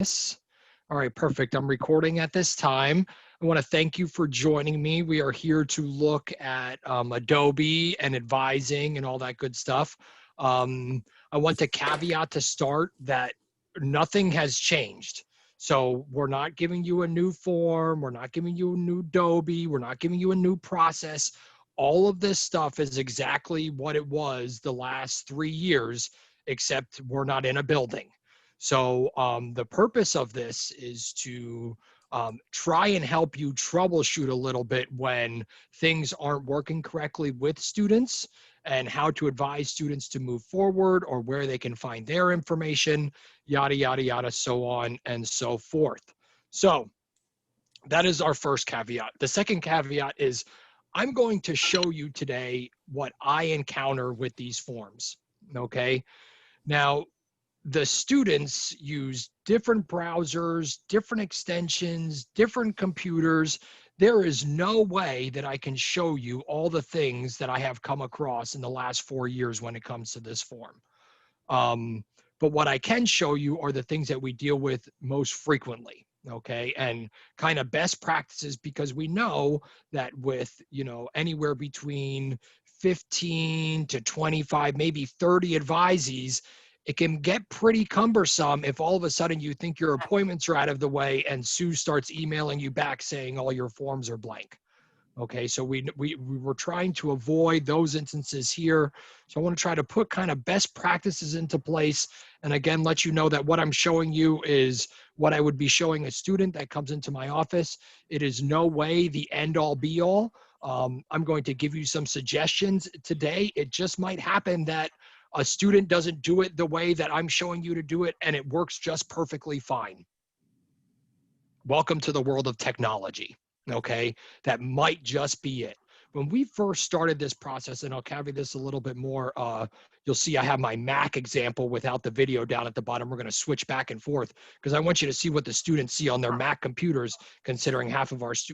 Yes. All right, perfect. I'm recording at this time. I want to thank you for joining me. We are here to look at Adobe and advising and all that good stuff. I want to caveat to start that nothing has changed. So we're not giving you a new form. We're not giving you a new Adobe. We're not giving you a new process. All of this stuff is exactly what it was the last 3 years, except we're not in a building. So the purpose of this is to try and help you troubleshoot a little bit when things aren't working correctly with students and how to advise students to move forward or where they can find their information, yada, yada, yada, so on and so forth. So that is our first caveat. The second caveat is I'm going to show you today what I encounter with these forms, okay? Now, the students use different browsers, different extensions, different computers. There is no way that I can show you all the things that I have come across in the last 4 years when it comes to this form. But what I can show you are the things that we deal with most frequently, okay? And kind of best practices, because we know that with, anywhere between 15 to 25, maybe 30 advisees, it can get pretty cumbersome if all of a sudden you think your appointments are out of the way and Sue starts emailing you back saying all your forms are blank. Okay, so we were trying to avoid those instances here. So I want to try to put kind of best practices into place. And again, let you know that what I'm showing you is what I would be showing a student that comes into my office. It is no way the end all be all. I'm going to give you some suggestions today. It just might happen that a student doesn't do it the way that I'm showing you to do it, and it works just perfectly fine. Welcome to the world of technology. Okay, that might just be it. When we first started this process, and I'll caveat this a little bit more, you'll see I have my Mac example without the video down at the bottom. We're going to switch back and forth because I want you to see what the students see on their Mac computers, considering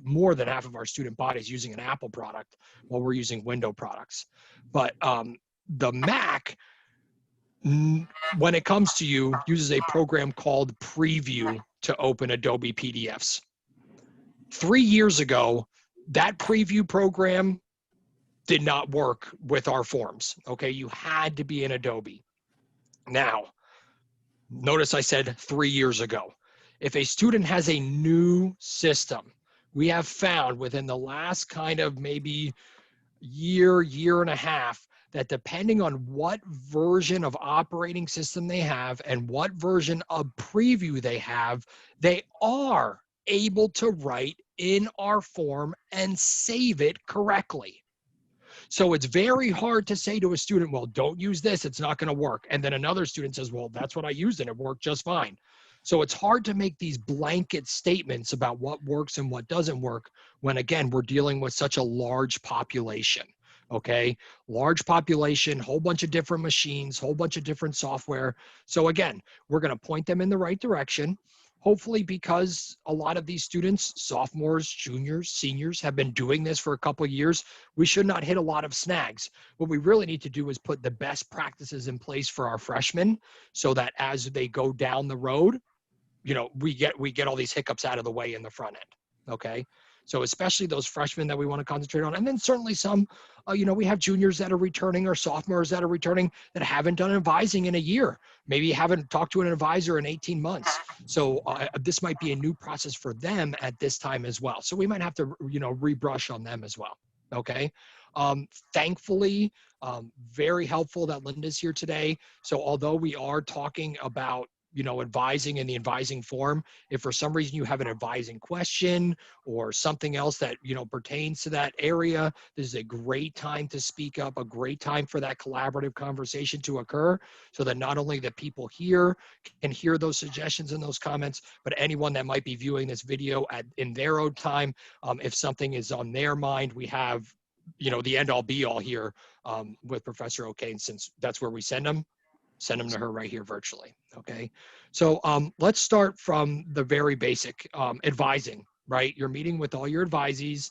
more than half of our student body is using an Apple product while we're using Windows products. But the Mac, when it comes to you, uses a program called Preview to open Adobe PDFs. 3 years ago, that preview program did not work with our forms. Okay, you had to be in Adobe. Now, notice I said 3 years ago. If a student has a new system, we have found within the last kind of maybe year and a half, that depending on what version of operating system they have and what version of preview they have, they are able to write in our form and save it correctly. So it's very hard to say to a student, well, don't use this, it's not going to work. And then another student says, well, that's what I used and it worked just fine. So it's hard to make these blanket statements about what works and what doesn't work when, again, we're dealing with such a large population. Okay, large population, whole bunch of different machines, whole bunch of different software. So again, we're going to point them in the right direction. Hopefully, because a lot of these students, sophomores, juniors, seniors, have been doing this for a couple of years, we should not hit a lot of snags. What we really need to do is put the best practices in place for our freshmen so that as they go down the road, we get all these hiccups out of the way in the front end. Okay. So especially those freshmen that we want to concentrate on. And then certainly some, we have juniors that are returning or sophomores that are returning that haven't done advising in a year. Maybe haven't talked to an advisor in 18 months. So this might be a new process for them at this time as well. So we might have to, rebrush on them as well. Okay. Thankfully, very helpful that Linda's here today. So although we are talking about advising in the advising form, if for some reason you have an advising question or something else that, pertains to that area, this is a great time to speak up, a great time for that collaborative conversation to occur so that not only the people here can hear those suggestions and those comments, but anyone that might be viewing this video in their own time, if something is on their mind, we have, the end all be all here with Professor O'Kane, since that's where we send them to her right here virtually. Okay. So let's start from the very basic advising, right? You're meeting with all your advisees.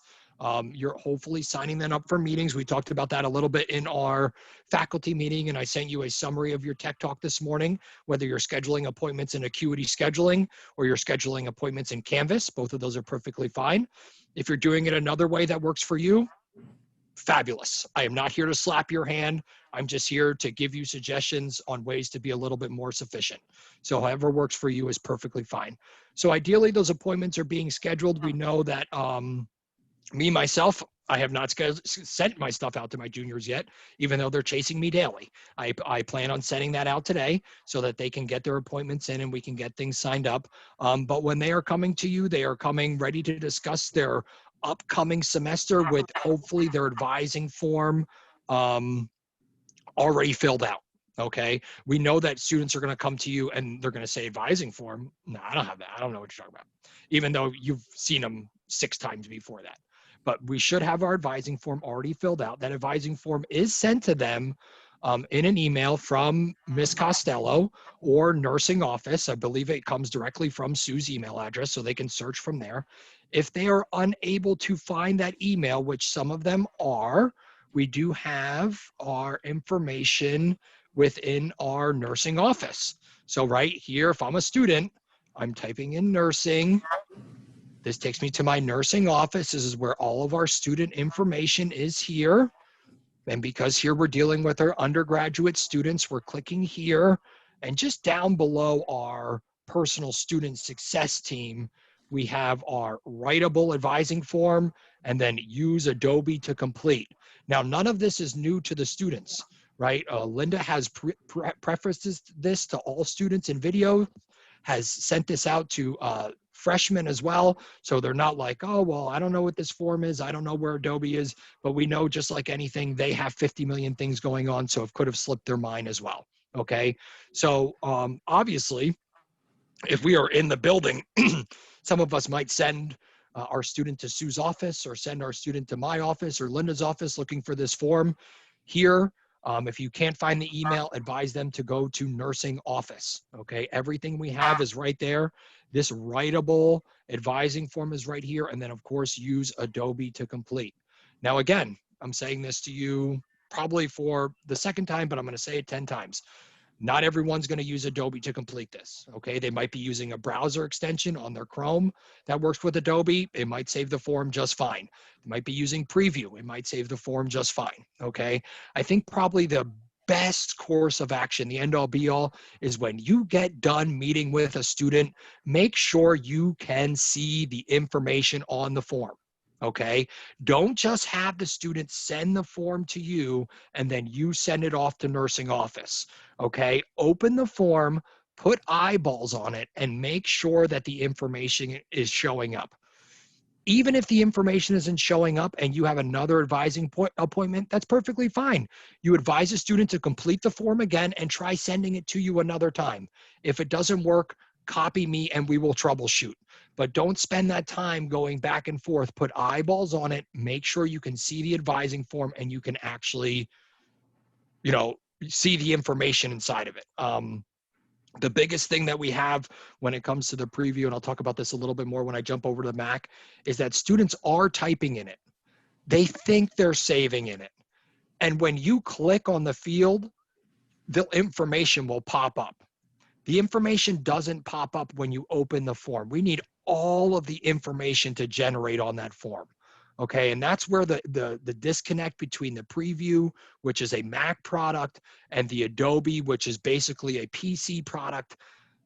You're hopefully signing them up for meetings. We talked about that a little bit in our faculty meeting, and I sent you a summary of your tech talk this morning, whether you're scheduling appointments in Acuity Scheduling or you're scheduling appointments in Canvas. Both of those are perfectly fine. If you're doing it another way that works for you, fabulous. I am not here to slap your hand. I'm just here to give you suggestions on ways to be a little bit more sufficient. So however works for you is perfectly fine. So ideally, those appointments are being scheduled. We know that me, myself, I have not sent my stuff out to my juniors yet, even though they're chasing me daily. I plan on sending that out today so that they can get their appointments in and we can get things signed up. But when they are coming to you, they are coming ready to discuss their upcoming semester with hopefully their advising form already filled out. Okay. We know that students are going to come to you and they're going to say advising form. No, I don't have that. I don't know what you're talking about, even though you've seen them 6 times before that. But we should have our advising form already filled out. That advising form is sent to them in an email from Ms. Costello or nursing office. I believe it comes directly from Sue's email address, so they can search from there. If they are unable to find that email, which some of them are, we do have our information within our nursing office. So right here, if I'm a student, I'm typing in nursing. This takes me to my nursing office. This is where all of our student information is here. And because here we're dealing with our undergraduate students, we're clicking here. And just down below our personal student success team, we have our writable advising form and then use Adobe to complete. Now, none of this is new to the students, right? Linda has prefaced this to all students in video, has sent this out to freshmen as well. So they're not like, oh, well, I don't know what this form is. I don't know where Adobe is, but we know just like anything, they have 50 million things going on. So it could have slipped their mind as well. Okay. So obviously, if we are in the building, some of us might send our student to Sue's office or send our student to my office or Linda's office looking for this form. Here, if you can't find the email, advise them to go to nursing office. Okay, everything we have is right there. This writable advising form is right here. And then of course, use Adobe to complete. Now, again, I'm saying this to you probably for the second time, but I'm going to say it 10 times. Not everyone's going to use Adobe to complete this. Okay, they might be using a browser extension on their Chrome that works with Adobe. It might save the form just fine. They might be using Preview. It might save the form just fine. Okay, I think probably the best course of action, the end all be all, is when you get done meeting with a student, make sure you can see the information on the form. Okay, don't just have the student send the form to you and then you send it off to nursing office. Okay, open the form, put eyeballs on it, and make sure that the information is showing up. Even if the information isn't showing up and you have another advising appointment, that's perfectly fine. You advise a student to complete the form again and try sending it to you another time. If it doesn't work, copy me and we will troubleshoot. But don't spend that time going back and forth. Put eyeballs on it. Make sure you can see the advising form and you can actually, see the information inside of it. The biggest thing that we have when it comes to the preview, and I'll talk about this a little bit more when I jump over to the Mac, is that students are typing in it. They think they're saving in it. And when you click on the field, the information will pop up. The information doesn't pop up when you open the form. We need all of the information to generate on that form. Okay, and that's where the disconnect between the preview, which is a Mac product, and the Adobe, which is basically a PC product,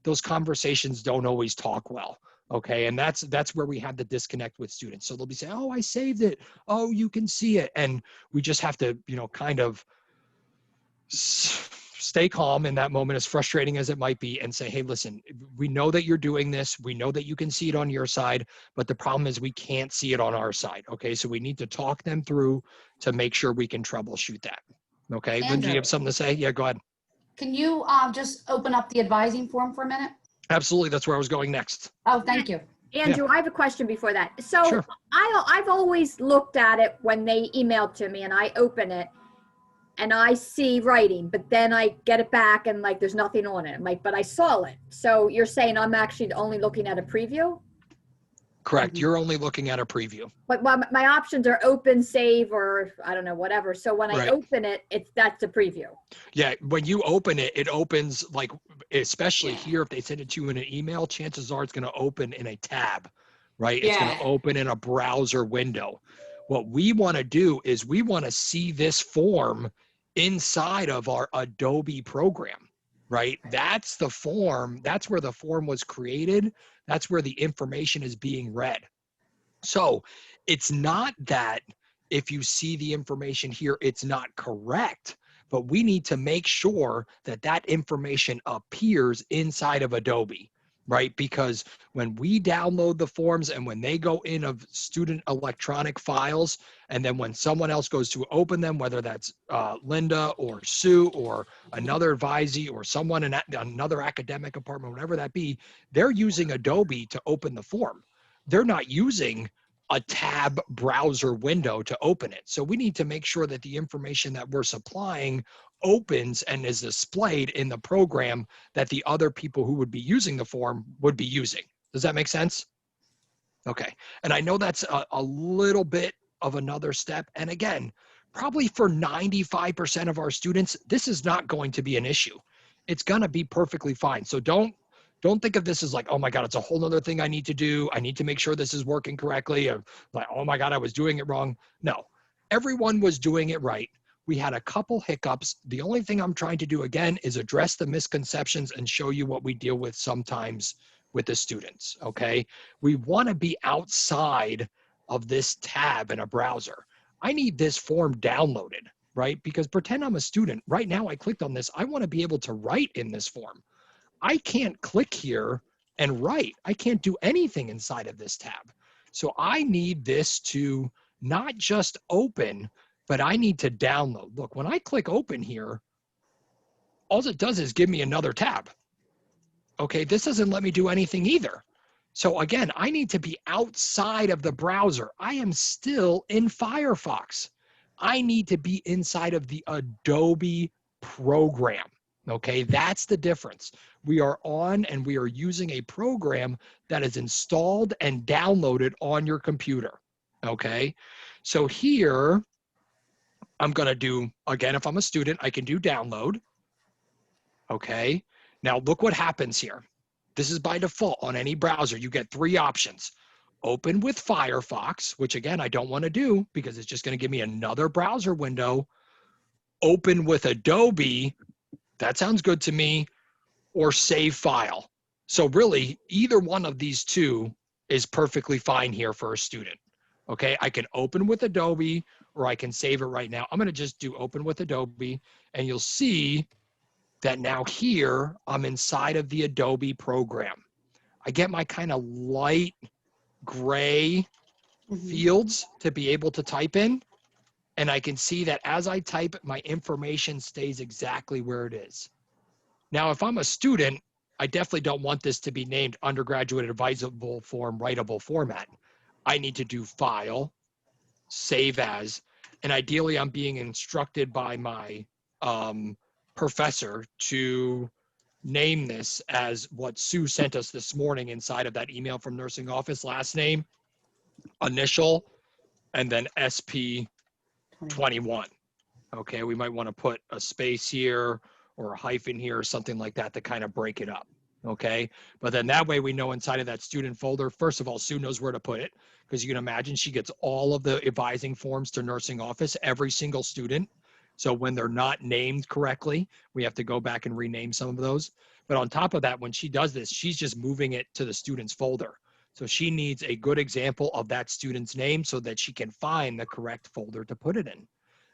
those conversations don't always talk well. Okay, and that's where we have the disconnect with students. So they'll be saying, oh, I saved it. Oh, you can see it. And we just have to, kind of stay calm in that moment, as frustrating as it might be, and say, hey, listen, we know that you're doing this. We know that you can see it on your side, but the problem is we can't see it on our side. Okay, so we need to talk them through to make sure we can troubleshoot that. Okay, Linda, you have something to say? Yeah, go ahead. Can you just open up the advising form for a minute? Absolutely, that's where I was going next. Oh, thank you. Andrew, yeah. I have a question before that. So sure. I've always looked at it when they emailed to me and I open it and I see writing, but then I get it back and like there's nothing on it. I'm like, but I saw it. So you're saying I'm actually only looking at a preview? Correct. Mhm. You're only looking at a preview. But my options are open, save, or I don't know, whatever. So when I Right. open it, that's a preview. Yeah. When you open it, it opens like, especially Yeah. here, if they send it to you in an email, chances are it's going to open in a tab, right? It's going to Yeah. open in a browser window. What we want to do is we want to see this form inside of our Adobe program, right? That's the form. That's where the form was created. That's where the information is being read. So it's not that if you see the information here, it's not correct, but we need to make sure that that information appears inside of Adobe, right? Because when we download the forms and when they go in of student electronic files, and then when someone else goes to open them, whether that's Linda or Sue or another advisee or someone in another academic department, whatever that be, they're using Adobe to open the form. They're not using a tab browser window to open it. So we need to make sure that the information that we're supplying opens and is displayed in the program that the other people who would be using the form would be using. Does that make sense? Okay. And I know that's a little bit of another step. And again, probably for 95% of our students, this is not going to be an issue. It's going to be perfectly fine. So don't think of this as like, oh my God, it's a whole nother thing I need to do. I need to make sure this is working correctly. Or like, oh my God, I was doing it wrong. No, everyone was doing it right. We had a couple hiccups. The only thing I'm trying to do again is address the misconceptions and show you what we deal with sometimes with the students, okay? We want to be outside of this tab in a browser. I need this form downloaded, right? Because pretend I'm a student. Right now I clicked on this. I want to be able to write in this form. I can't click here and write. I can't do anything inside of this tab. So I need this to not just open, but I need to download. Look, when I click open here, all it does is give me another tab. Okay, this doesn't let me do anything either. So again, I need to be outside of the browser. I am still in Firefox. I need to be inside of the Adobe program. Okay, that's the difference. We are on and we are using a program that is installed and downloaded on your computer. Okay, so here I'm going to do, again, if I'm a student, I can do download. Okay, now look what happens here. This is by default on any browser. You get three options. Open with Firefox, which again, I don't want to do because it's just going to give me another browser window. Open with Adobe. That sounds good to me. Or save file. So really, either one of these two is perfectly fine here for a student. Okay, I can open with Adobe or I can save it right now. I'm going to just do open with Adobe and you'll see that now here I'm inside of the Adobe program. I get my kind of light gray fields to be able to type in. And I can see that as I type, my information stays exactly where it is. Now, if I'm a student, I definitely don't want this to be named undergraduate advisable form, writable format. I need to do file, save as, and ideally I'm being instructed by my professor to name this as what Sue sent us this morning inside of that email from nursing office, last name, initial, and then SP21. Okay, we might want to put a space here or a hyphen here or something like that to kind of break it up. Okay, but then that way we know inside of that student folder, first of all, Sue knows where to put it because you can imagine she gets all of the advising forms to nursing office, every single student. So when they're not named correctly, we have to go back and rename some of those. But on top of that, when she does this, she's just moving it to the student's folder. So she needs a good example of that student's name so that she can find the correct folder to put it in.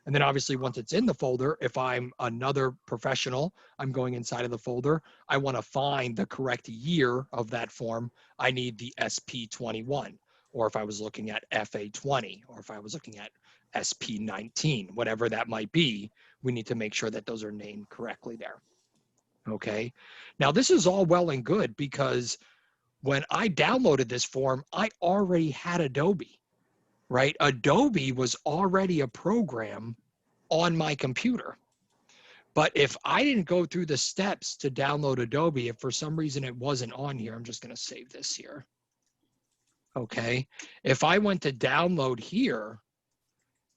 And then obviously once it's in the folder, if I'm another professional, I'm going inside of the folder. I want to find the correct year of that form. I need the SP21, or if I was looking at FA20, or if I was looking at SP19, whatever that might be, we need to make sure that those are named correctly there. Okay. Now this is all well and good because when I downloaded this form, I already had Adobe. Right? Adobe was already a program on my computer. But if I didn't go through the steps to download Adobe, if for some reason it wasn't on here, I'm just going to save this here. okay? If I went to download here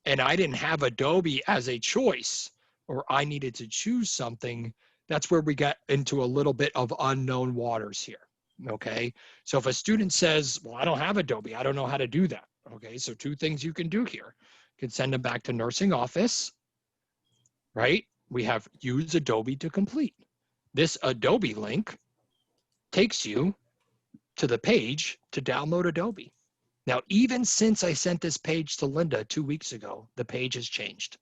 and I didn't have Adobe as a choice, or I needed to choose something, that's where we get into a little bit of unknown waters here, okay? So if a student says, well, I don't have Adobe, I don't know how to do that, okay? So two things you can do here. You can send them back to nursing office, right? We have use Adobe to complete. This Adobe link takes you to the page to download Adobe. Now, even since I sent this page to Linda 2 weeks ago, the page has changed,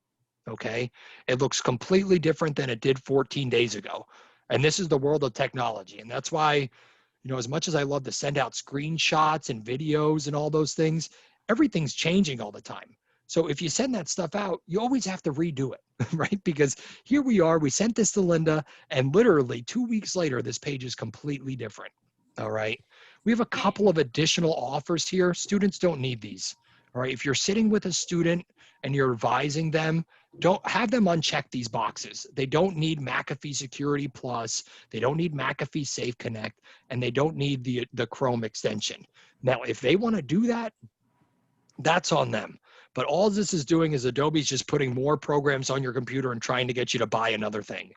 okay? It looks completely different than it did 14 days ago. And this is the world of technology. And that's why, you know, as much as I love to send out screenshots and videos and all those things, everything's changing all the time. So if you send that stuff out, you always have to redo it, right? Because here we are, we sent this to Linda, and literally 2 weeks later, this page is completely different, all right? We have a couple of additional offers here. Students don't need these, all right? If you're sitting with a student and you're advising them, don't have them uncheck these boxes. They don't need McAfee Security Plus. They don't need McAfee Safe Connect, and they don't need the Chrome extension. Now, if they want to do that, that's on them. But all this is doing is Adobe's just putting more programs on your computer and trying to get you to buy another thing,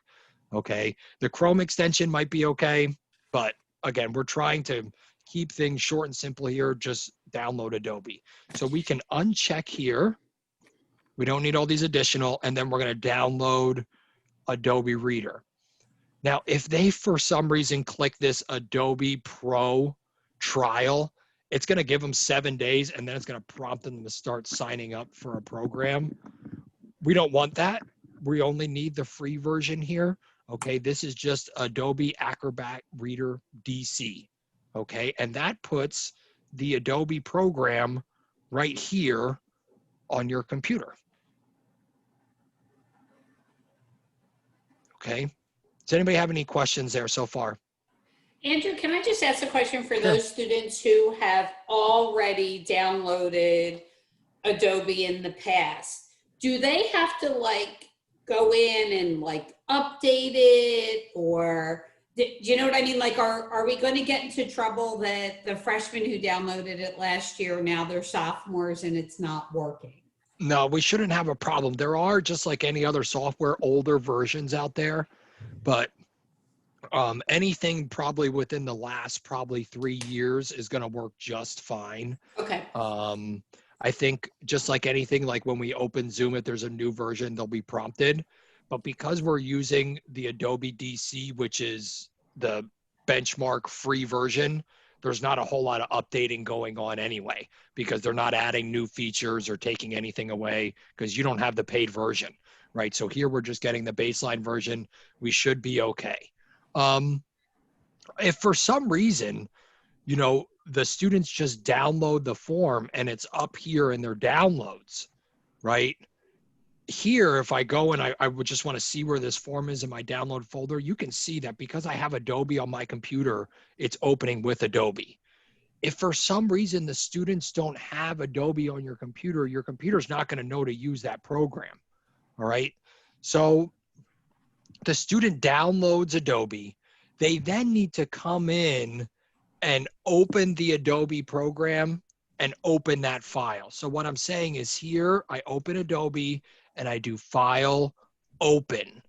okay? The Chrome extension might be okay, but again, we're trying to keep things short and simple here. Just download Adobe. So we can uncheck here. We don't need all these additional, and then we're going to download Adobe Reader. Now, if they, for some reason, click this Adobe Pro trial, it's going to give them 7 days, and then it's going to prompt them to start signing up for a program. We don't want that. We only need the free version here. Okay, this is just Adobe Acrobat Reader DC. Okay, and that puts the Adobe program right here on your computer. Okay, does anybody have any questions there so far? Andrew, can I just ask a question for Sure. those students who have already downloaded Adobe in the past? Do they have to like go in and like update it, or do you know what I mean? Like, are we going to get into trouble that the freshmen who downloaded it last year, now they're sophomores and it's not working? No, we shouldn't have a problem. There are, just like any other software, older versions out there, but anything probably within the last 3 years is going to work just fine. Okay. I think just like anything, like when we open Zoom, if there's a new version, they'll be prompted. But because we're using the Adobe DC, which is the benchmark free version, there's not a whole lot of updating going on anyway, because they're not adding new features or taking anything away, because you don't have the paid version, right? So here we're just getting the baseline version. We should be okay. If for some reason, you know, the students just download the form and it's up here in their downloads, right? Here, if I go and I would just want to see where this form is in my download folder, you can see that because I have Adobe on my computer, it's opening with Adobe. If for some reason the students don't have Adobe on your computer's not going to know to use that program, all right? So the student downloads Adobe. They then need to come in and open the Adobe program and open that file. So what I'm saying is here, I open Adobe and I do File, Open.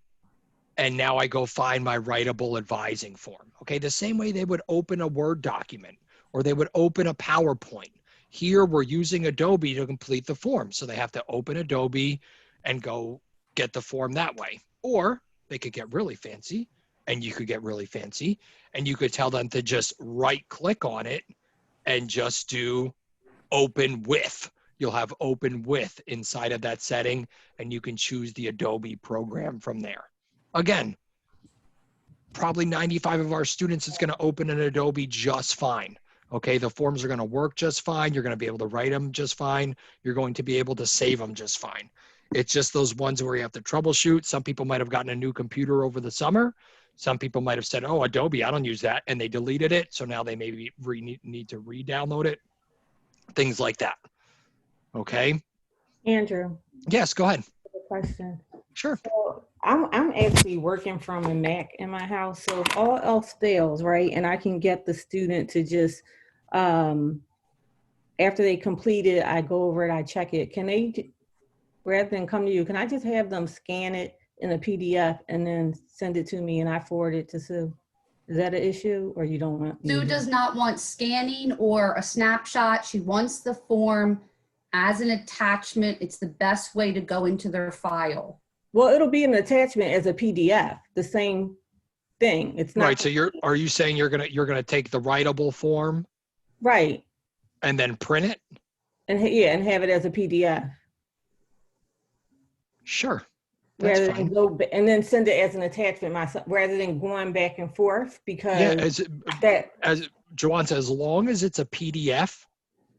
And now I go find my Writable advising form. Okay, the same way they would open a Word document or they would open a PowerPoint. Here we're using Adobe to complete the form. So they have to open Adobe and go get the form that way. Or they could get really fancy, and you could get really fancy, and you could tell them to just right click on it and just do open with. You'll have open with inside of that setting, and you can choose the Adobe program from there. Again, probably 95 of our students is going to open an Adobe just fine. Okay, the forms are going to work just fine. You're going to be able to write them just fine. You're going to be able to save them just fine. It's just those ones where you have to troubleshoot. Some people might have gotten a new computer over the summer. Some people might have said, oh, Adobe, I don't use that. And they deleted it. So now they maybe need to re-download it. Things like that. Okay. Andrew. Yes, go ahead. Question. Sure. So I'm actually working from a Mac in my house. So if all else fails, right, and I can get the student to just after they complete it, I go over it, I check it. Can they, rather than come to you, can I just have them scan it in a PDF and then send it to me and I forward it to Sue? Is that an issue, or you don't want? Sue does not want scanning or a snapshot. She wants the form as an attachment. It's the best way to go into their file. Well, it'll be an attachment as a PDF, the same thing. It's not Right. So are you saying you're gonna take the writable form right. and then print it? And yeah, and have it as a PDF. Sure. That's Rather fine. than go and then send it as an attachment myself, rather than going back and forth, because Yeah, as Joanne says, as long as it's a PDF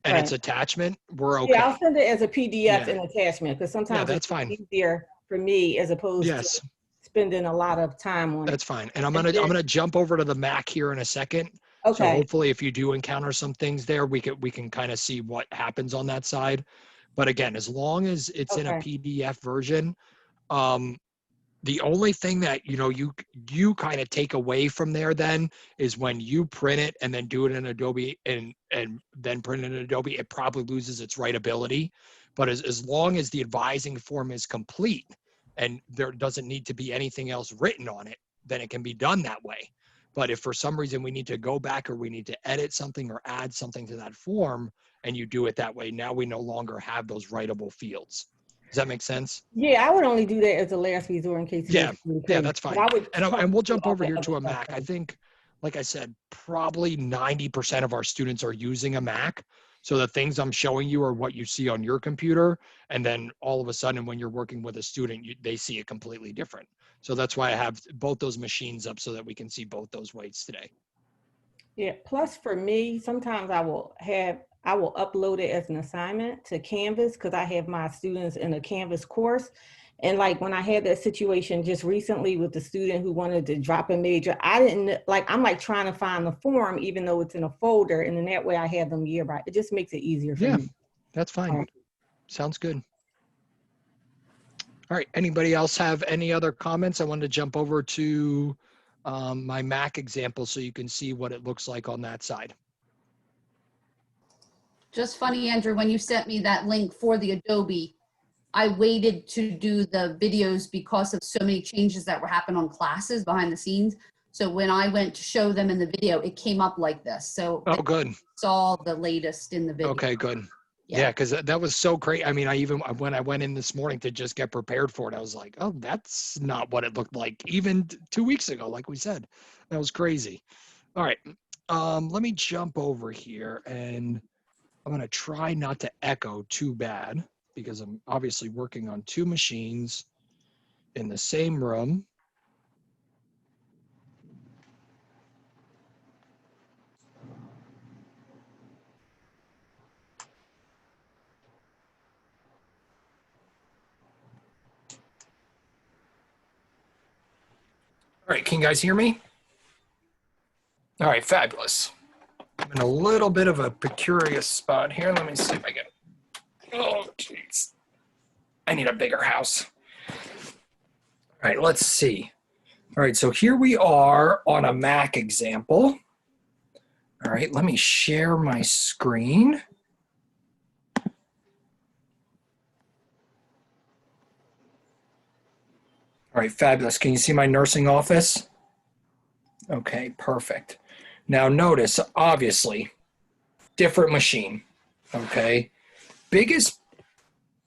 and it's attachment, we're okay. Yeah, I'll send it as a PDF and attachment, because sometimes that's it's fine. easier for me as opposed to spending a lot of time on it. That's fine. And I'm gonna jump over to the Mac here in a second. Okay. So hopefully, if you do encounter some things there, we can kind of see what happens on that side. But again, as long as it's in a PDF version, the only thing that you kind of take away from there then is when you print it and then do it in Adobe and then print it in Adobe, it probably loses its writability. But as long as the advising form is complete and there doesn't need to be anything else written on it, then it can be done that way. But if for some reason we need to go back or we need to edit something or add something to that form and you do it that way, now we no longer have those writable fields. Does that make sense? Yeah, I would only do that as a last resort in case. Yeah, that's fine. And we'll jump over here to a Mac. I think, like I said, probably 90% of our students are using a Mac. So the things I'm showing you are what you see on your computer. And then all of a sudden, when you're working with a student, they see it completely different. So that's why I have both those machines up so that we can see both those weights today. Yeah, plus for me, sometimes I will upload it as an assignment to Canvas, because I have my students in a Canvas course. And like when I had that situation just recently with the student who wanted to drop a major, I'm like trying to find the form, even though it's in a folder. And then that way I have them year by. It just makes it easier for me. That's fine. Sounds good. All right. Anybody else have any other comments? I wanted to jump over to my Mac example so you can see what it looks like on that side. Just funny, Andrew, when you sent me that link for the Adobe, I waited to do the videos because of so many changes that were happening on classes behind the scenes. So when I went to show them in the video, it came up like this. So good. Saw the latest in the video. Okay, good. Yeah, because that was so great. I mean, when I went in this morning to just get prepared for it, I was like, oh, that's not what it looked like even 2 weeks ago, like we said. That was crazy. All right. Let me jump over here, and I'm going to try not to echo too bad because I'm obviously working on two machines in the same room. All right, can you guys hear me? All right, fabulous. I'm in a little bit of a precarious spot here. Let me see if I can. Oh, jeez. I need a bigger house. All right, let's see. All right, so here we are on a Mac example. All right, let me share my screen. All right, fabulous. Can you see my nursing office? Okay, perfect. Now notice, obviously, different machine, okay? Biggest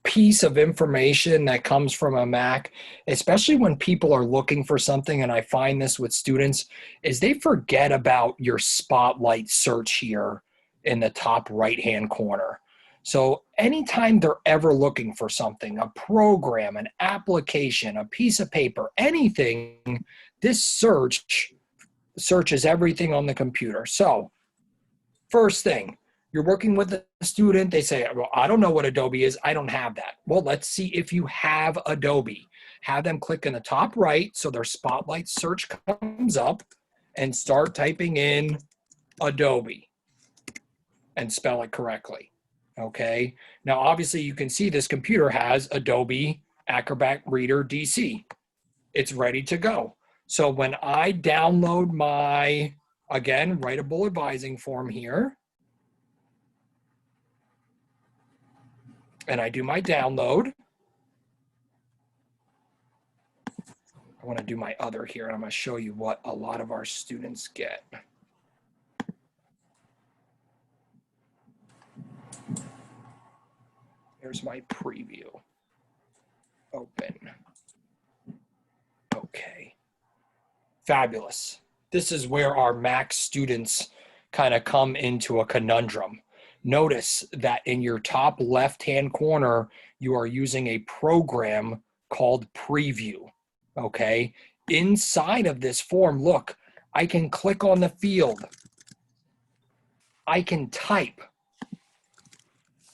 piece of information that comes from a Mac, especially when people are looking for something, and I find this with students, is they forget about your spotlight search here in the top right-hand corner. So anytime they're ever looking for something, a program, an application, a piece of paper, anything, this searches everything on the computer. So first thing, you're working with a student, they say, well, I don't know what Adobe is, I don't have that. Well, let's see if you have Adobe. Have them click in the top right so their spotlight search comes up and start typing in Adobe and spell it correctly. Okay, now obviously you can see this computer has Adobe Acrobat Reader DC. It's ready to go. So when I download my, again, writable advising form here, and I do my download. I want to do my other here, and I'm going to show you what a lot of our students get. Here's my preview. Open. Okay. Fabulous. This is where our Mac students kind of come into a conundrum. Notice that in your top left-hand corner, you are using a program called Preview. Okay. Inside of this form, look, I can click on the field. I can type.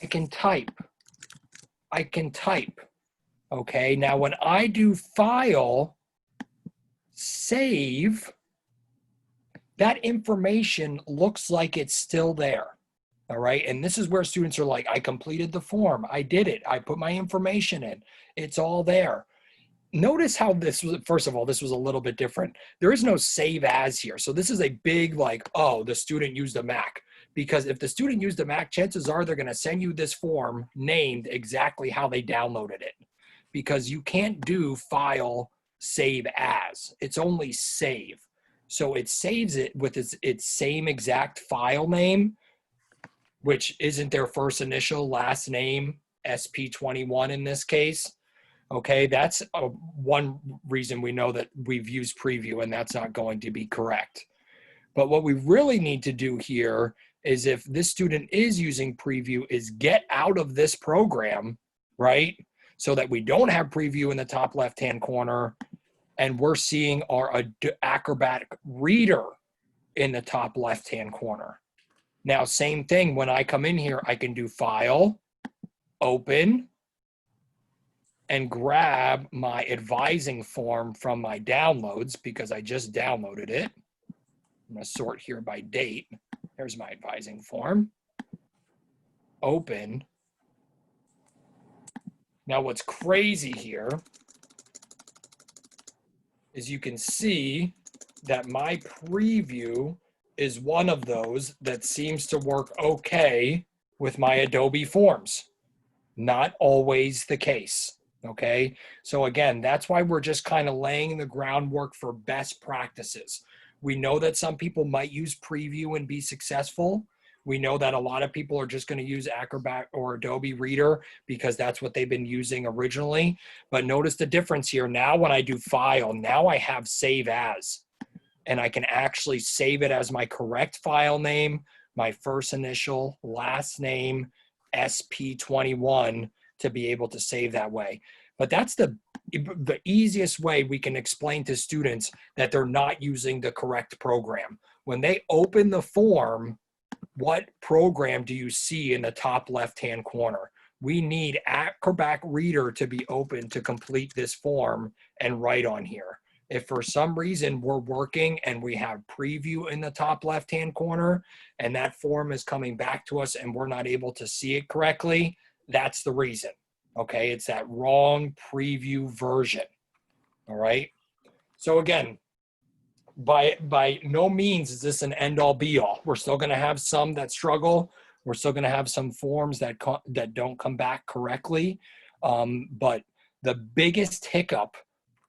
I can type. I can type. Okay. Now, when I do file, save, that information looks like it's still there. All right. And this is where students are like, I completed the form. I did it. I put my information in. It's all there. Notice how this was, first of all, this was a little bit different. There is no save as here. So this is a big like, oh, the student used a Mac. Because if the student used a Mac, chances are they're going to send you this form named exactly how they downloaded it. Because you can't do file save as. It's only save. So it saves it with its same exact file name, which isn't their first initial, last name, SP21 in this case. Okay, that's one reason we know that we've used Preview, and that's not going to be correct. But what we really need to do here is, if this student is using Preview, is get out of this program, right? So that we don't have Preview in the top left-hand corner, and we're seeing our Acrobat Reader in the top left-hand corner. Now, same thing, when I come in here, I can do File, Open, and grab my advising form from my downloads because I just downloaded it. I'm going to sort here by date. There's my advising form. Open. Now what's crazy here is you can see that my preview is one of those that seems to work okay with my Adobe forms. Not always the case. Okay, so again, that's why we're just kind of laying the groundwork for best practices. We know that some people might use Preview and be successful. We know that a lot of people are just going to use Acrobat or Adobe Reader because that's what they've been using originally. But notice the difference here. Now when I do File, now I have Save As. And I can actually save it as my correct file name, my first initial, last name, SP21, to be able to save that way. But that's the easiest way we can explain to students that they're not using the correct program. When they open the form, what program do you see in the top left-hand corner? We need Acrobat Reader to be open to complete this form and write on here. If for some reason we're working and we have Preview in the top left-hand corner and that form is coming back to us and we're not able to see it correctly, that's the reason. Okay, it's that wrong Preview version. All right. So again, by no means is this an end-all be-all. We're still going to have some that struggle. We're still going to have some forms that don't come back correctly. But the biggest hiccup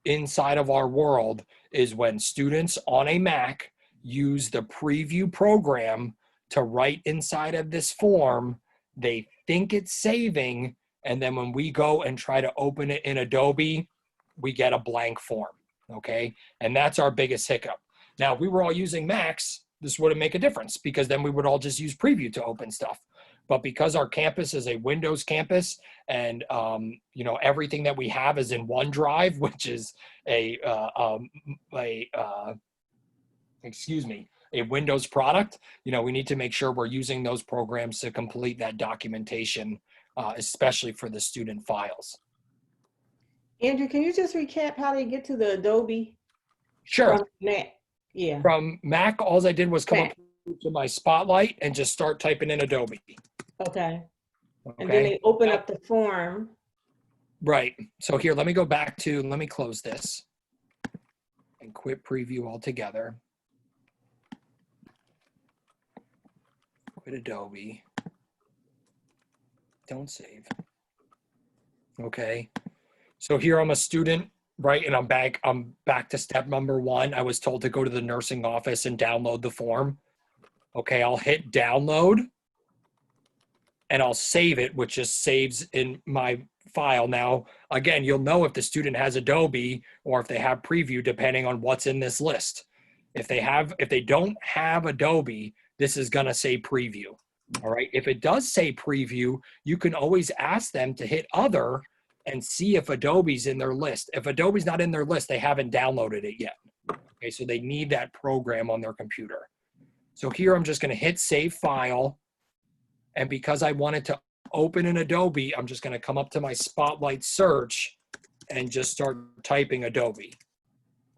inside of our world is when students on a Mac use the Preview program to write inside of this form. They think it's saving, and then when we go and try to open it in Adobe, we get a blank form, okay? And that's our biggest hiccup. Now, if we were all using Macs, this wouldn't make a difference because then we would all just use Preview to open stuff. But because our campus is a Windows campus and you know, everything that we have is in OneDrive, which is a Windows product, you know, we need to make sure we're using those programs to complete that documentation, especially for the student files. Andrew, can you just recap how they get to the Adobe? Sure. From Mac? Yeah. From Mac, all I did was come up to my Spotlight and just start typing in Adobe. Okay. Okay. And then they open up the form. Right. So here, let me go back to, let me close this and quit Preview altogether. Quit Adobe. Don't save. Okay. So here I'm a student, right? And I'm back to step number 1. I was told to go to the nursing office and download the form. Okay, I'll hit download and I'll save it, which just saves in my file. Now, again, you'll know if the student has Adobe or if they have preview, depending on what's in this list. If they don't have Adobe, this is gonna say preview. All right, if it does say preview, you can always ask them to hit other and see if Adobe's in their list. If Adobe's not in their list, they haven't downloaded it yet. Okay, so they need that program on their computer. So here I'm just gonna hit save file. And because I wanted to open in Adobe, I'm just gonna come up to my Spotlight search and just start typing Adobe.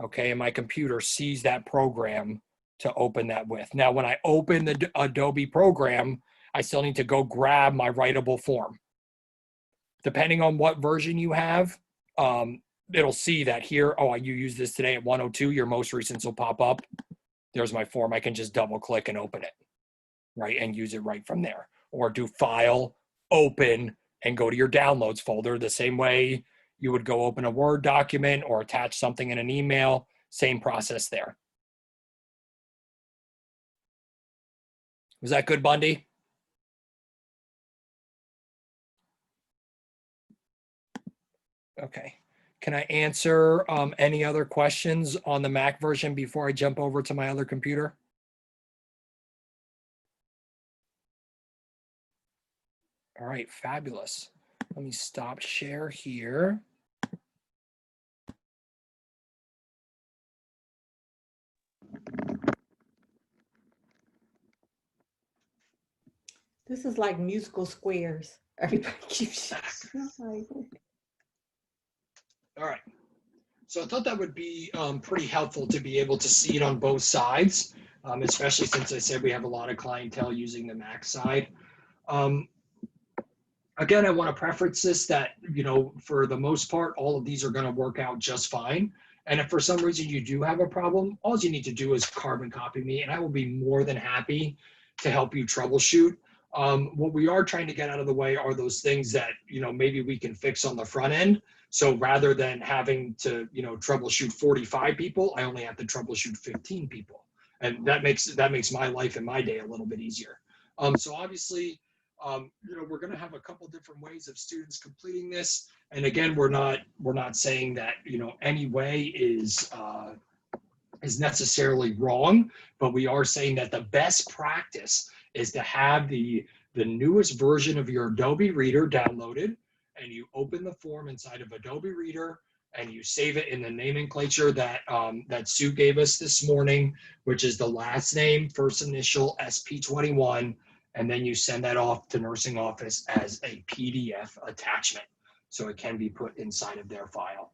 Okay, and my computer sees that program to open that with. Now, when I open the Adobe program, I still need to go grab my writable form. Depending on what version you have, it'll see that here, oh, you used this today at 1:02, your most recent will pop up. There's my form. I can just double click and open it, right? And use it right from there. Or do file, open, and go to your downloads folder the same way you would go open a Word document or attach something in an email. Same process there. Was that good, Bundy? Okay. Can I answer any other questions on the Mac version before I jump over to my other computer? All right, fabulous. Let me stop share here. This is like musical squares. Everybody keeps All right. So I thought that would be pretty helpful to be able to see it on both sides, especially since I said we have a lot of clientele using the Mac side. Again, I want to preference this that, you know, for the most part, all of these are going to work out just fine. And if for some reason you do have a problem, all you need to do is carbon copy me, and I will be more than happy to help you troubleshoot. What we are trying to get out of the way are those things that, you know, maybe we can fix on the front end. So rather than having to, you know, troubleshoot 45 people, I only have to troubleshoot 15 people. And that makes my life and my day a little bit easier. So obviously, you know, we're going to have a couple different ways of students completing this. And again, we're not saying that, you know, any way is necessarily wrong, but we are saying that the best practice is to have the newest version of your Adobe Reader downloaded, and you open the form inside of Adobe Reader and you save it in the nomenclature that that Sue gave us this morning, which is the last name, first initial, SP21, and then you send that off to nursing office as a PDF attachment, so it can be put inside of their file.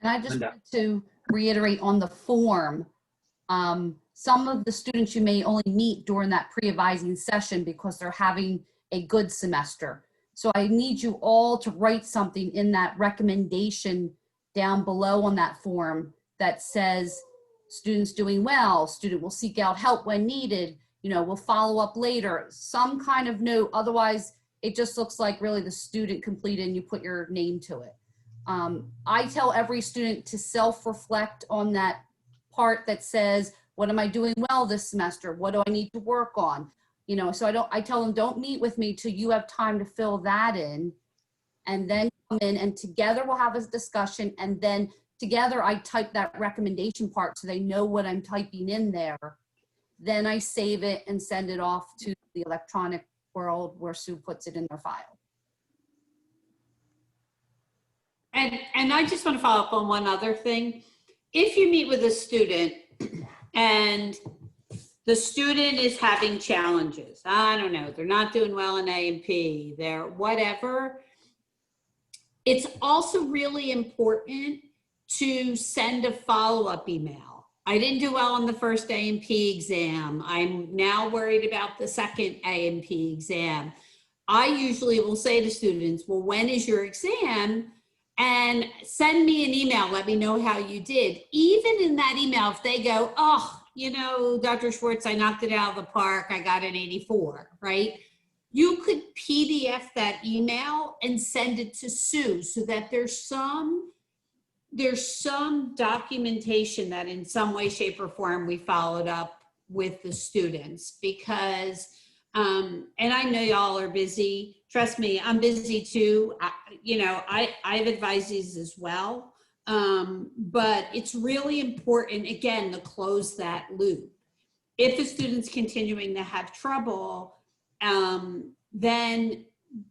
And I just wanted to reiterate on the form, some of the students you may only meet during that pre-advising session because they're having a good semester. So I need you all to write something in that recommendation down below on that form that says, students doing well, student will seek out help when needed, you know, we'll follow up later, some kind of note. Otherwise, it just looks like really the student completed and you put your name to it. I tell every student to self-reflect on that part that says, what am I doing well this semester? What do I need to work on? You know, so I tell them, don't meet with me till you have time to fill that in, and then come in and together we'll have a discussion, and then together I type that recommendation part so they know what I'm typing in there. Then I save it and send it off to the electronic world where Sue puts it in their file. And I just want to follow up on one other thing. If you meet with a student and the student is having challenges, I don't know, they're not doing well in A&P, they're whatever, it's also really important to send a follow-up email. I didn't do well on the first A&P exam. I'm now worried about the second A&P exam. I usually will say to students, well, when is your exam? And send me an email, let me know how you did. Even in that email, if they go, oh, you know, Dr. Schwartz, I knocked it out of the park, I got an 84, right? you could PDF that email and send it to Sue so that there's some documentation that in some way, shape, or form we followed up with the students, because and I know y'all are busy. Trust me, I'm busy too. I've advised these as well. But it's really important, again, to close that loop. If a student's continuing to have trouble, then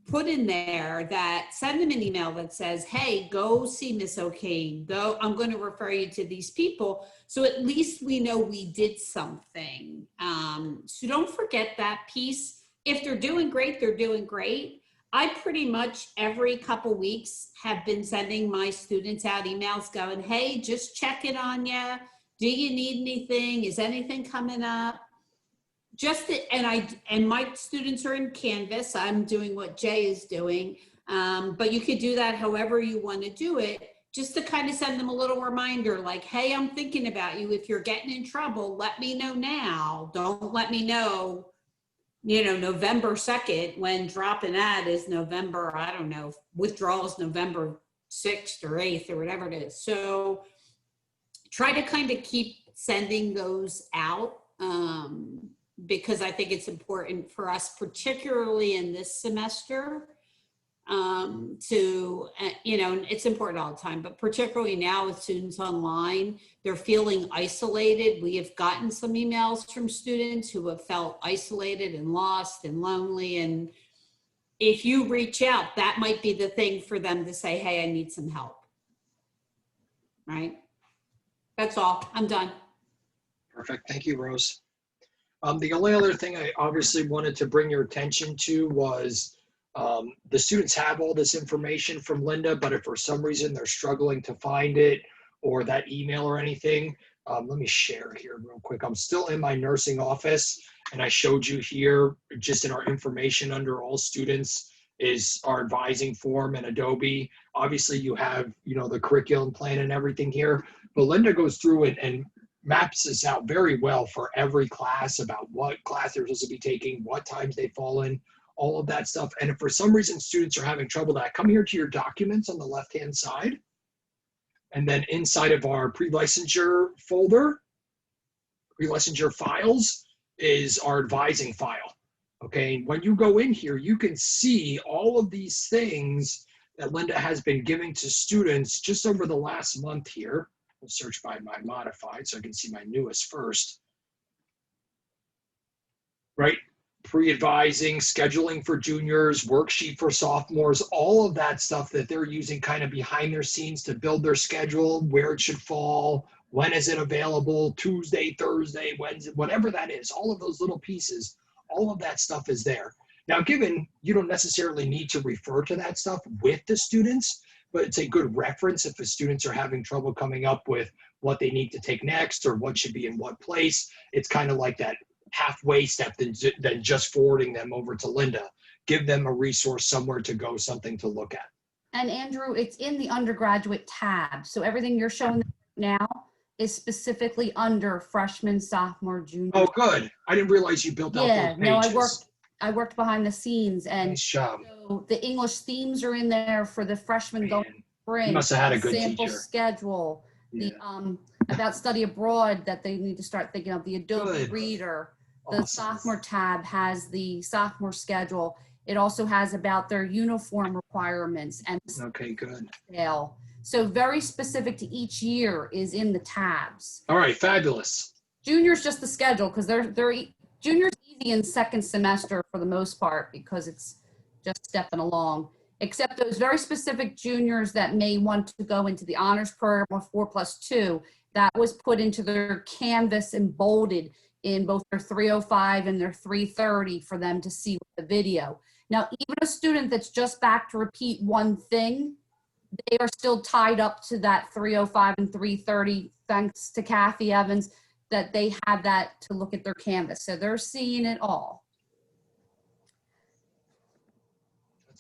put in there that, send them an email that says, hey, go see Miss O'Kane, I'm going to refer you to these people. So at least we know we did something. So don't forget that piece. If they're doing great, they're doing great. I pretty much every couple weeks have been sending my students out emails going, hey, just checking on you. Do you need anything? Is anything coming up? And my students are in Canvas. I'm doing what Jay is doing, but you could do that however you want to do it, just to kind of send them a little reminder like, hey, I'm thinking about you. If you're getting in trouble, let me know now. Don't let me know, November 2nd, when drop an ad is November, I don't know, withdrawal is November 6th or 8th or whatever it is. So try to kind of keep sending those out. Because I think it's important for us, particularly in this semester, it's important all the time, but particularly now with students online, they're feeling isolated. We have gotten some emails from students who have felt isolated and lost and lonely. And if you reach out, that might be the thing for them to say, hey, I need some help. Right? That's all. I'm done. Perfect. Thank you, Rose. The only other thing I obviously wanted to bring your attention to was the students have all this information from Linda, but if for some reason they're struggling to find it or that email or anything, let me share here real quick. I'm still in my nursing office, and I showed you here just in our information under all students is our advising form and Adobe. Obviously you have, the curriculum plan and everything here, but Linda goes through it and maps this out very well for every class about what class they're supposed to be taking, what times they fall in, all of that stuff. And if for some reason students are having trouble with that, come here to your documents on the left-hand side. And then inside of our pre-licensure folder, pre-licensure files, is our advising file. Okay, and when you go in here, you can see all of these things that Linda has been giving to students just over the last month here. I'll search by my modified so I can see my newest first. Right? Pre-advising, scheduling for juniors, worksheet for sophomores, all of that stuff that they're using kind of behind their scenes to build their schedule, where it should fall, when is it available, Tuesday, Thursday, Wednesday, whatever that is, all of those little pieces, all of that stuff is there. Now, given you don't necessarily need to refer to that stuff with the students, but it's a good reference if the students are having trouble coming up with what they need to take next or what should be in what place. It's kind of like that halfway step than just forwarding them over to Linda. Give them a resource somewhere to go, something to look at. And Andrew, it's in the undergraduate tab. So everything you're showing now is specifically under freshman, sophomore, junior. Oh, good. I didn't realize you built out those pages. No, I worked behind the scenes, and nice job. So the English themes are in there for the freshmen going spring. You must have had a good sample teacher. Schedule. Yeah. The about study abroad that they need to start thinking of, the Adobe Reader. The sophomore tab has the sophomore schedule. It also has about their uniform requirements and okay, good. Scale. So very specific to each year is in the tabs. All right, fabulous. Junior's just the schedule because they're junior's easy in second semester for the most part because it's just stepping along. Except those very specific juniors that may want to go into the honors program or 4+2, that was put into their Canvas and bolded in both their 305 and their 330 for them to see with the video. Now, even a student that's just back to repeat one thing, they are still tied up to that 305 and 330, thanks to Kathy Evans, that they have that to look at their Canvas. So they're seeing it all.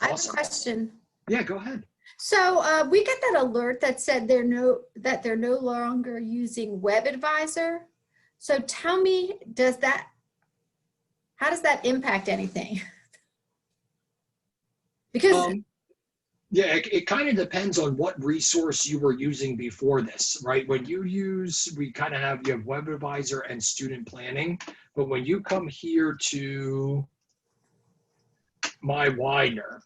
I have a question. Yeah, go ahead. So we get that alert that said they're no longer using Web Advisor. So tell me, how does that impact anything? Because Yeah, it kind of depends on what resource you were using before this, right? When you use, we kind of have, you have Web Advisor and student planning, but when you come here to my Widener,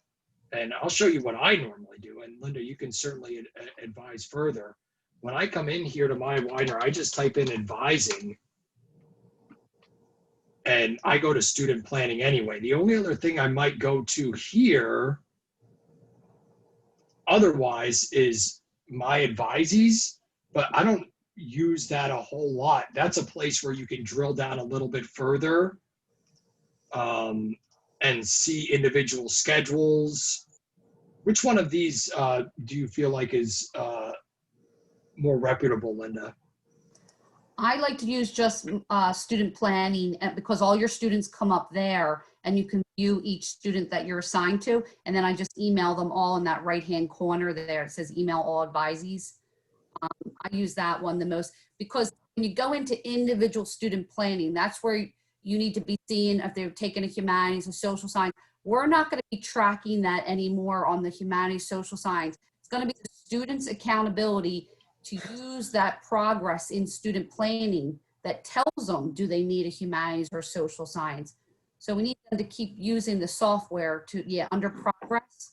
and I'll show you what I normally do, and Linda, you can certainly advise further. When I come in here to my Widener, I just type in advising, and I go to student planning anyway. The only other thing I might go to here otherwise is my advisees, but I don't use that a whole lot. That's a place where you can drill down a little bit further and see individual schedules. Which one of these do you feel like is more reputable, Linda? I like to use just student planning because all your students come up there and you can view each student that you're assigned to. And then I just email them all in that right-hand corner there. It says email all advisees. I use that one the most because when you go into individual student planning, that's where you need to be seeing if they're taking a humanities or social science. We're not going to be tracking that anymore on the humanities social science. It's going to be the students' accountability to use that progress in student planning that tells them, do they need a humanities or social science? So we need them to keep using the software to, under progress.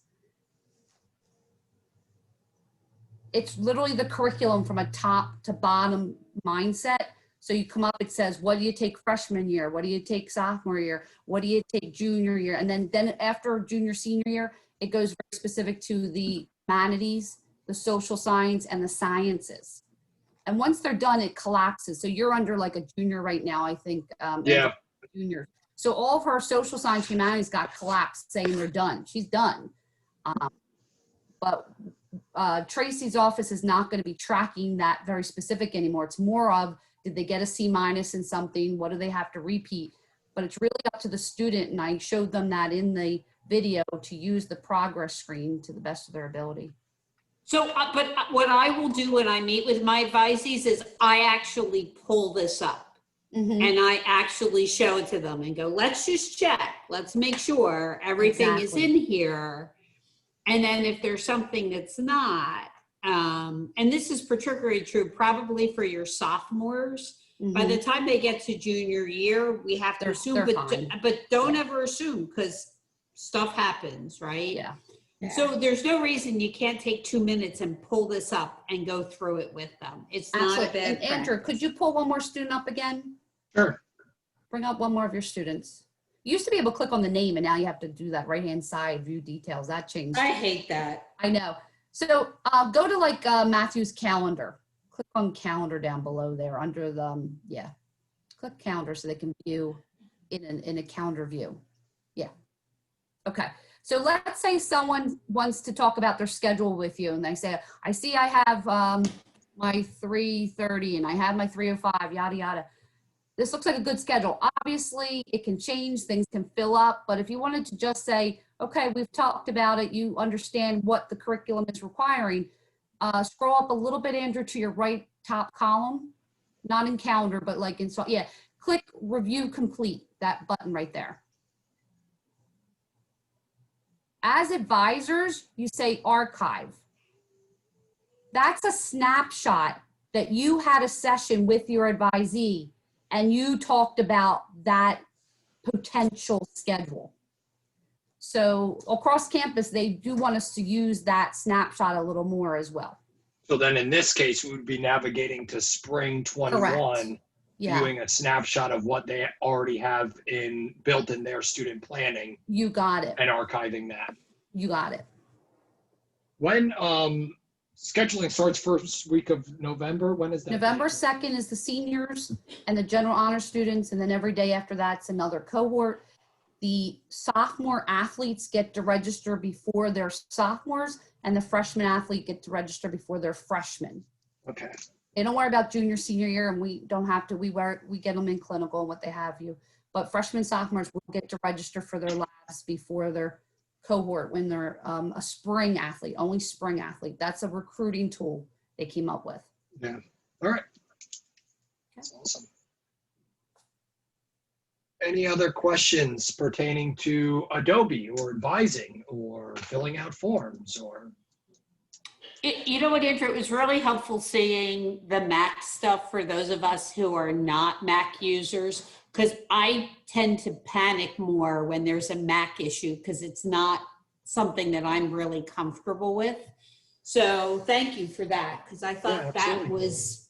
It's literally the curriculum from a top to bottom mindset. So you come up, it says, what do you take freshman year? What do you take sophomore year? What do you take junior year? And then after junior, senior year, it goes very specific to the humanities, the social science, and the sciences. And once they're done, it collapses. So you're under like a junior right now, I think. Yeah. Junior. So all of her social science humanities got collapsed saying they're done. She's done. But Tracy's office is not going to be tracking that very specific anymore. It's more of, did they get a C- in something? What do they have to repeat? But it's really up to the student. And I showed them that in the video to use the progress screen to the best of their ability. So, but what I will do when I meet with my advisees is I actually pull this up. Mm-hmm. And I actually show it to them and go, let's just check. Let's make sure everything is in here. And then if there's something that's not, and this is particularly true probably for your sophomores, by the time they get to junior year, we have to assume, but don't ever assume because stuff happens, right? Yeah. So there's no reason you can't take 2 minutes and pull this up and go through it with them. It's not a bad And Andrew, could you pull one more student up again? Sure. Bring up one more of your students. You used to be able to click on the name and now you have to do that right-hand side, view details. That changed. I hate that. I know. So go to like Matthew's calendar. Click on calendar down below there under the, click calendar so they can view in a calendar view. Yeah. Okay. So let's say someone wants to talk about their schedule with you and they say, I see I have my 3:30 and I have my 3:05, yada, yada. This looks like a good schedule. Obviously, it can change, things can fill up, but if you wanted to just say, okay, we've talked about it, you understand what the curriculum is requiring, scroll up a little bit, Andrew, to your right top column, not in calendar, but like in, click review complete, that button right there. As advisors, you say archive. That's a snapshot that you had a session with your advisee and you talked about that potential schedule. So across campus, they do want us to use that snapshot a little more as well. So then in this case, we would be navigating to spring 21, Correct. Yeah. viewing a snapshot of what they already have built in their student planning. You got it. And archiving that. You got it. When scheduling starts first week of November, when is that? November 2nd is the seniors and the general honor students, and then every day after that's another cohort. The sophomore athletes get to register before they're sophomores, and the freshman athlete get to register before they're freshmen. Okay. They don't worry about junior, senior year, and we don't have to. We get them in clinical and what they have you. But freshmen, sophomores will get to register for their labs before their cohort when they're a spring athlete, only spring athlete. That's a recruiting tool they came up with. Yeah. All right. That's awesome. Any other questions pertaining to Adobe or advising or filling out forms or? You know what, Andrew, it was really helpful seeing the Mac stuff for those of us who are not Mac users, because I tend to panic more when there's a Mac issue because it's not something that I'm really comfortable with. So thank you for that, because I thought that absolutely. was,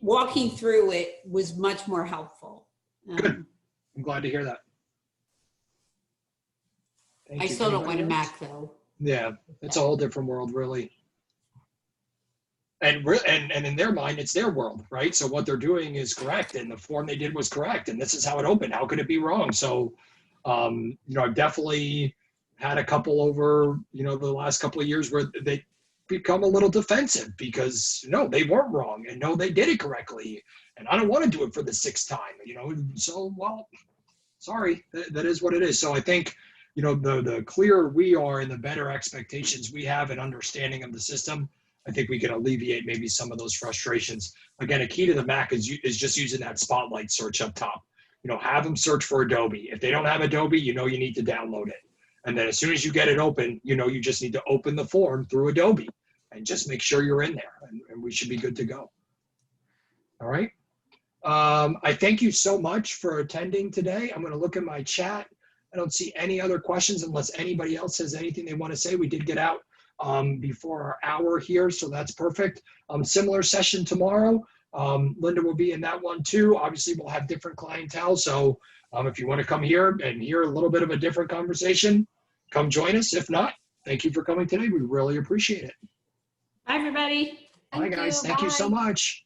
walking through it was much more helpful. Good. I'm glad to hear that. Thank I you. still don't want a Anybody else? Mac though. Yeah, it's a whole different world, really. And in their mind, it's their world, right? So what they're doing is correct, and the form they did was correct, and this is how it opened. How could it be wrong? So, you know, I've definitely had a couple over, you know, the last couple of years where they become a little defensive because no, they weren't wrong, and no, they did it correctly, and I don't want to do it for the 6th time, you know. So, well, sorry, that is what it is. So I think, you know, the clearer we are and the better expectations we have and understanding of the system, I think we can alleviate maybe some of those frustrations. Again, a key to the Mac is just using that spotlight search up top. You know, have them search for Adobe. If they don't have Adobe, you know you need to download it. And then as soon as you get it open, you know you just need to open the form through Adobe and just make sure you're in there, and we should be good to go. All right. I thank you so much for attending today. I'm going to look at my chat. I don't see any other questions unless anybody else has anything they want to say. We did get out before our hour here, so that's perfect. Similar session tomorrow. Linda will be in that one too. Obviously, we'll have different clientele, so if you want to come here and hear a little bit of a different conversation, come join us. If not, thank you for coming today. We really appreciate it. Bye, everybody. Bye, guys. Thank you so Bye. much.